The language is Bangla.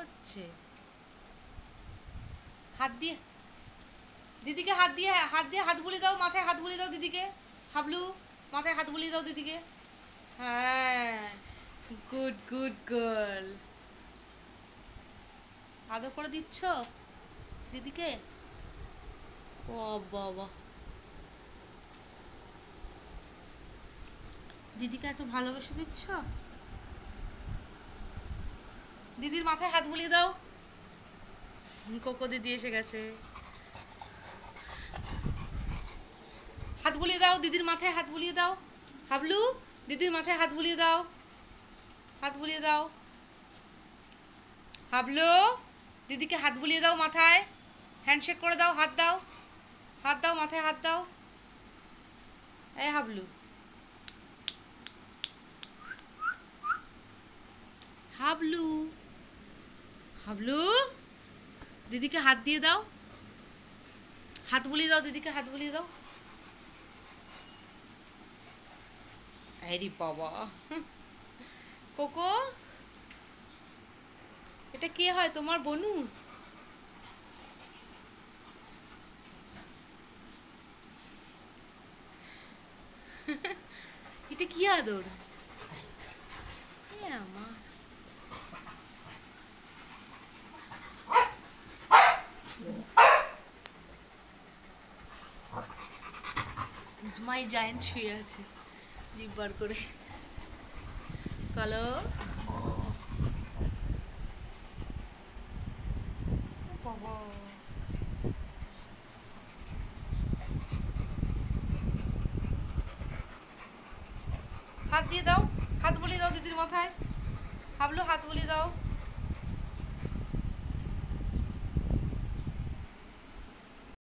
হচ্ছে? হাত দিয়ে দিদিকে হাত দিয়ে হাত বুলিয়ে দাও, মাথায় হাত বুলিয়ে দাও দিদিকে। হাবলু, মাথায় হাত বুলিয়ে দাও দিদিকে। হ্যাঁ, গুড গুড গার্ল। আদর করে দিচ্ছ দিদিকে? ও বাবা, দিদিকে এত ভালোবেসে দিচ্ছ। দিদির মাথায় হাত বুলিয়ে দাও। কোকো দিদি এসে গেছে। হাত বুলিয়ে দাও, দিদির মাথায় হাত বুলিয়ে দাও। হাবলু, দিদির মাথায় হাত বুলিয়ে দাও, হাত বুলিয়ে দাও। হাবলু, দিদিকে হাত বুলিয়ে দাও মাথায়। হ্যান্ডশেক করে দাও, হাত দাও, হাত দাও, মাথায় হাত দাও। এই হাবলু, হাবলু, হাবলু, দিদিকে হাত দিয়ে দাও, হাত বুলিয়ে দাও, দিদিকে হাত বুলিয়ে দাও। আরে বাবা, কোকো, এটা কে হয় তোমার বনু? এটা কি আদর? আমার মাই জায়েন্ট শুয়ে আছে জিভ বার করে। কালো বাবা, হাত দিয়ে দাও, হাত বুলিয়ে দাও দিদির মাথায়। হাবলু, হাত বুলিয়ে দাও।